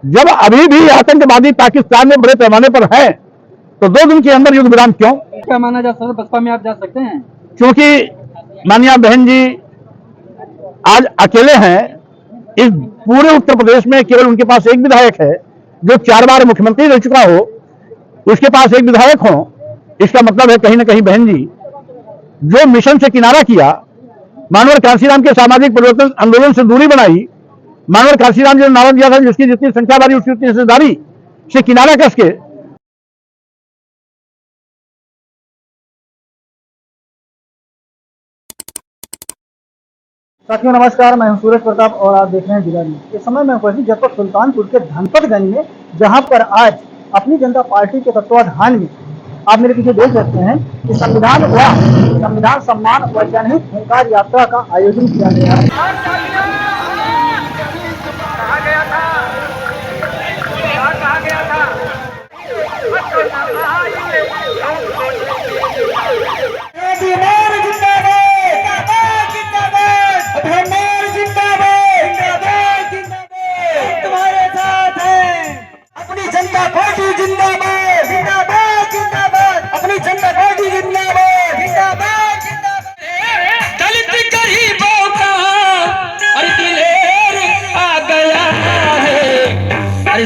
जब अभी भी आतंकवादी पाकिस्तान में बड़े पैमाने पर हैं, तो 2 दिन के अंदर युद्ध विराम क्यों? क्या माना जा सकता है? बसपा में आप जा सकते हैं? क्योंकि माननीय बहन जी आज अकेले हैं। इस पूरे उत्तर प्रदेश में केवल उनके पास एक विधायक है जो 4 बार मुख्यमंत्री रह चुका हो, उसके पास एक विधायक हो। इसका मतलब है कहीं ना कहीं बहन जी जो मिशन से किनारा किया, मानवर कांसीराम के सामाजिक परिवर्तन आंदोलन से दूरी बनाई, मानवर कांसीराम जो नारा दिया था जिसकी जितनी संख्या बारी उसकी उतनी हिस्सेदारी से किनारा कस के साथियों नमस्कार, मैं हूं सूरज प्रताप और आप देख रहे हैं जिला न्यूज। इस समय मैं उपस्थित जनपद सुल्तानपुर के धनपतगंज में, जहां पर आज अपनी जनता पार्टी के तत्वाधान में आप मेरे पीछे देख सकते हैं कि संविधान सम्मान व जनहित हुंकार यात्रा का आयोजन किया गया है।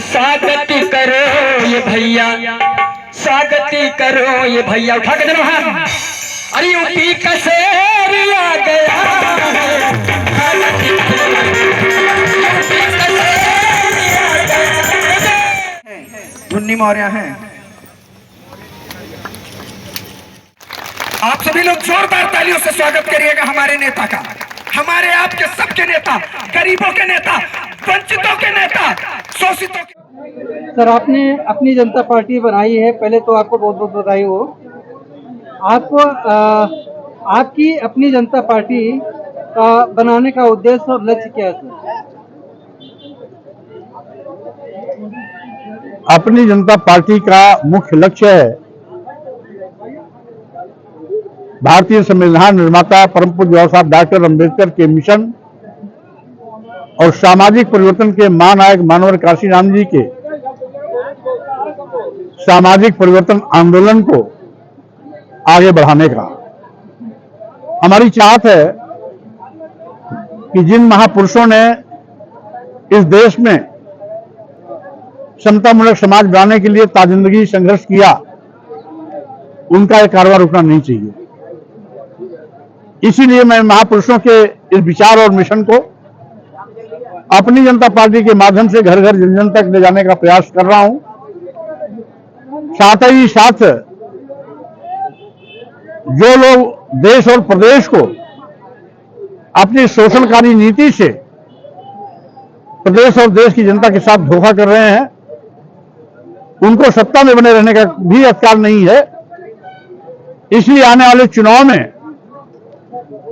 स्वागत करो ये भैया, स्वागत करो ये भैया, उठा के देना हाथ। अरे यूपी का शेर आ गया मुन्नी मौर्य हैं। आप सभी लोग जोरदार तालियों से स्वागत करिएगा हमारे नेता का, हमारे आपके सबके नेता, गरीबों के नेता, वंचितों के नेता, शोषितों के। सर, आपने अपनी जनता पार्टी बनाई है, पहले तो आपको बहुत बहुत बधाई हो। आपको आपकी अपनी जनता पार्टी का बनाने का उद्देश्य और लक्ष्य क्या है सर? अपनी जनता पार्टी का मुख्य लक्ष्य है भारतीय संविधान निर्माता परम पूज्य बाबा साहब डॉक्टर अम्बेडकर के मिशन और सामाजिक परिवर्तन के महानायक मानवर कांसीराम जी के सामाजिक परिवर्तन आंदोलन को आगे बढ़ाने का। हमारी चाहत है कि जिन महापुरुषों ने इस देश में समतामूलक समाज बनाने के लिए ताजिंदगी संघर्ष किया, उनका यह कारवां रुकना नहीं चाहिए। इसीलिए मैं महापुरुषों के इस विचार और मिशन को अपनी जनता पार्टी के माध्यम से घर घर जन जन तक ले जाने का प्रयास कर रहा हूं। साथ ही साथ जो लोग देश और प्रदेश को अपनी शोषणकारी नीति से प्रदेश और देश की जनता के साथ धोखा कर रहे हैं, उनको सत्ता में बने रहने का भी अधिकार नहीं है। इसलिए आने वाले चुनाव में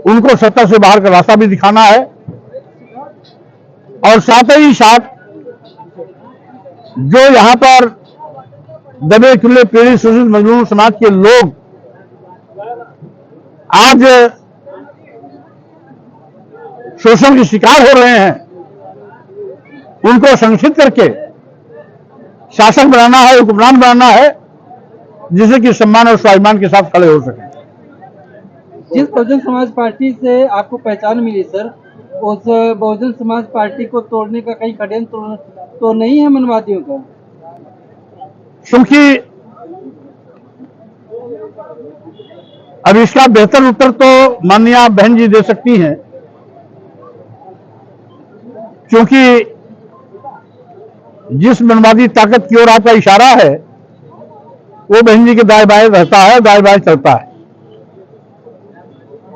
उनको सत्ता से बाहर का रास्ता भी दिखाना है। और साथ ही साथ जो यहां पर दबे खुले पीड़ित शोषित मजलूम समाज के लोग आज शोषण के शिकार हो रहे हैं, उनको संरक्षित करके शासक बनाना है, हुक्मरान बनाना है, जिससे कि सम्मान और स्वाभिमान के साथ खड़े हो सके। जिस बहुजन समाज पार्टी से आपको पहचान मिली सर, उस बहुजन समाज पार्टी को तोड़ने का कहीं षड्यंत्र तो नहीं है मनवादियों का? क्योंकि अब इसका बेहतर उत्तर तो माननीय बहन जी दे सकती हैं, क्योंकि जिस मनवादी ताकत की ओर आपका इशारा है वो बहन जी के दाएं बाएं रहता है, दाएं बाएं चलता है।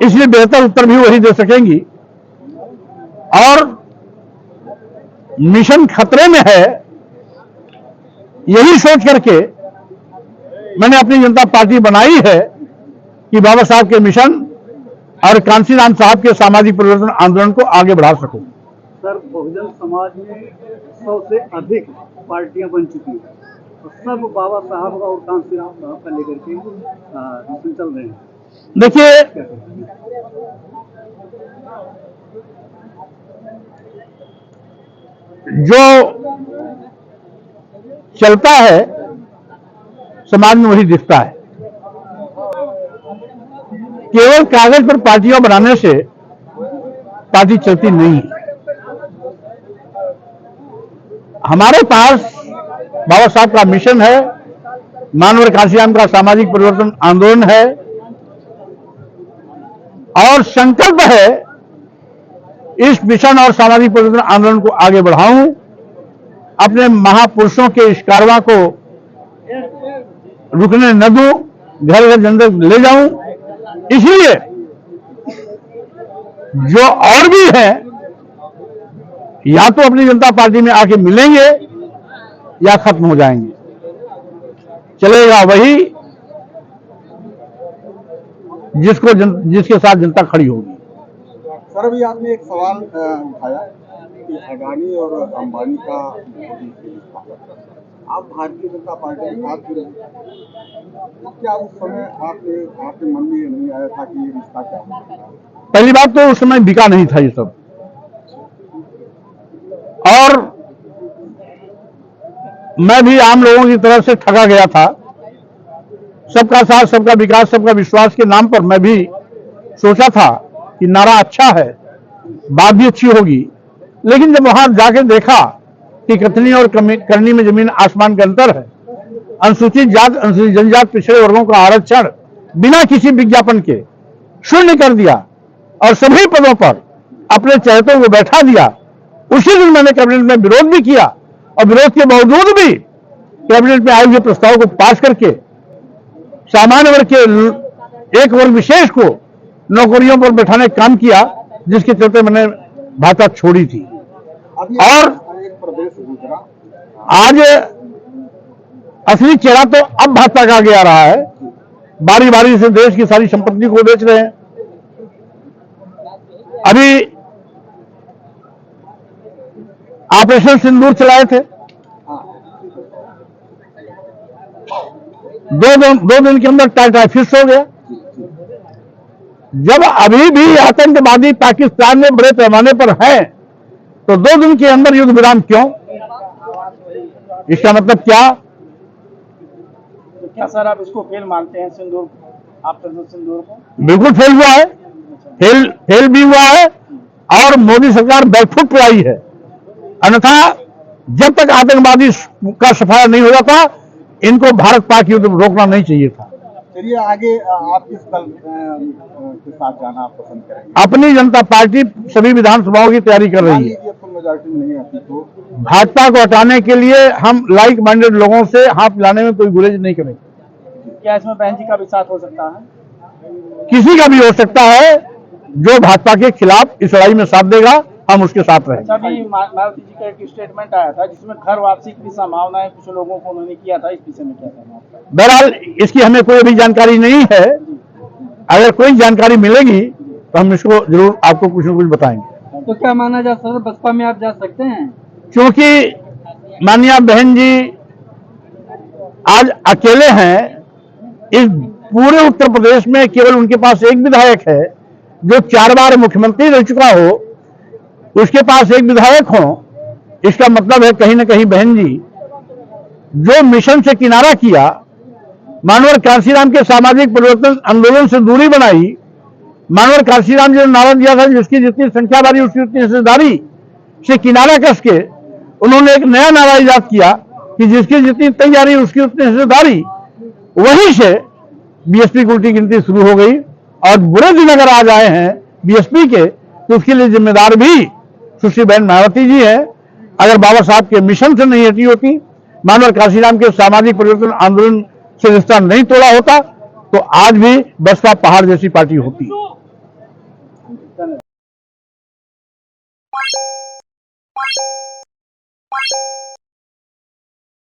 इसलिए बेहतर उत्तर भी वही दे सकेंगी। और मिशन खतरे में है, यही सोच करके मैंने अपनी जनता पार्टी बनाई है कि बाबा साहब के मिशन और कांसीराम साहब के सामाजिक परिवर्तन आंदोलन को आगे बढ़ा सकूं। सर, बहुजन समाज में 100 से अधिक पार्टियां बन चुकी हैं और सब बाबा साहब और कांसीराम साहब का लेकर के मिशन चल रहे हैं। देखिए, जो चलता है समाज में वही दिखता है। केवल कागज पर पार्टियां बनाने से पार्टी चलती नहीं। हमारे पास बाबा साहब का मिशन है, मानवर कांशीराम का सामाजिक परिवर्तन आंदोलन है और संकल्प है इस मिशन और सामाजिक परिवर्तन आंदोलन को आगे बढ़ाऊं, अपने महापुरुषों के इस कारवां को रुकने न दूं, घर घर जन तक ले जाऊं। इसलिए जो और भी है या तो अपनी जनता पार्टी में आके मिलेंगे या खत्म हो जाएंगे। चलेगा वही जिसके साथ जनता खड़ी होगी। सर, अभी आपने एक सवाल उठाया कि अडानी और अंबानी का मोदी से रिश्ता है। आप भारतीय जनता पार्टी के साथ जुड़े, तो क्या उस समय आपके मन में ये नहीं आया था कि ये रिश्ता क्या हो सकता है? पहली बात तो उस समय बिका नहीं था ये सब, और मैं भी आम लोगों की तरफ से ठगा गया था। सबका साथ, सबका विकास, सबका विश्वास के नाम पर मैं भी सोचा था कि नारा अच्छा है, बात भी अच्छी होगी, लेकिन जब वहां जाके देखा कि कथनी और करनी में जमीन आसमान का अंतर है, अनुसूचित जात, अनुसूचित जनजात, पिछड़े वर्गों का आरक्षण बिना किसी विज्ञापन के शून्य कर दिया और सभी पदों पर अपने चहेतों को बैठा दिया। उसी दिन मैंने कैबिनेट में विरोध भी किया और विरोध के बावजूद भी कैबिनेट में आए हुए प्रस्ताव को पास करके सामान्य वर्ग के एक वर्ग विशेष को नौकरियों पर बैठाने का काम किया, जिसके चलते मैंने भाजपा छोड़ी थी। और एक प्रदेश गुजरा, आज असली चेहरा तो अब भाजपा का आगे आ रहा है। बारी बारी से देश की सारी संपत्ति को बेच रहे हैं। अभी ऑपरेशन सिंदूर चलाए थे, दो दिन के अंदर टाटा फिक्स हो गया। जब अभी भी आतंकवादी पाकिस्तान में बड़े पैमाने पर है, तो 2 दिन के अंदर युद्ध विराम क्यों? इसका मतलब क्या? तो क्या सर आप इसको फेल मानते हैं, सिंदूर, ऑपरेशन सिंदूर को? बिल्कुल फेल हुआ है, फेल भी हुआ है और मोदी सरकार बैकफुट पर आई है। अन्यथा जब तक आतंकवादी का सफाया नहीं हो जाता, इनको भारत पाक युद्ध रोकना नहीं चाहिए था। चलिए आगे आप किस दल के साथ जाना आप पसंद करेंगे? अपनी जनता पार्टी सभी विधानसभाओं की तैयारी कर रही है। फुल मेजॉरिटी नहीं आती तो भाजपा को हटाने के लिए हम लाइक माइंडेड लोगों से हाथ मिलाने में कोई गुरेज नहीं करेंगे। क्या इसमें बहन जी का भी साथ हो सकता है? किसी का भी हो सकता है, जो भाजपा के खिलाफ इस लड़ाई में साथ देगा हम उसके साथ रहेंगे। अभी मायावती जी का एक स्टेटमेंट आया था जिसमें घर वापसी की भी संभावनाएं कुछ लोगों को उन्होंने किया था, इस विषय में क्या कहना है? बहरहाल इसकी हमें कोई भी जानकारी नहीं है। अगर कोई जानकारी मिलेगी तो हम इसको जरूर आपको कुछ न कुछ बताएंगे। तो क्या माना जा सकता है बसपा में आप जा सकते हैं? क्योंकि माननीय बहन जी आज अकेले हैं। इस पूरे उत्तर प्रदेश में केवल उनके पास एक विधायक है जो 4 बार मुख्यमंत्री रह चुका हो, उसके पास एक विधायक हो। इसका मतलब है कहीं ना कहीं बहन जी जो मिशन से किनारा किया, मानवर कांशीराम के सामाजिक परिवर्तन आंदोलन से दूरी बनाई, मानवर कांशीराम जी ने नारा दिया था जिसकी जितनी संख्या बारी उसकी उतनी हिस्सेदारी से किनारा कस के उन्होंने एक नया नारा इजाद किया कि जिसकी जितनी तैयारी उसकी उतनी हिस्सेदारी। वहीं से बीएसपी की उल्टी गिनती शुरू हो गई और बुरे दिन अगर आ जाए हैं बीएसपी के, तो उसके लिए जिम्मेदार भी सुश्री बहन मायावती जी है। अगर बाबा साहब के मिशन से नहीं हटी होती, मानवर कांशीराम के सामाजिक परिवर्तन आंदोलन से रिश्ता नहीं तोड़ा होता, तो आज भी बसपा पहाड़ जैसी पार्टी होती।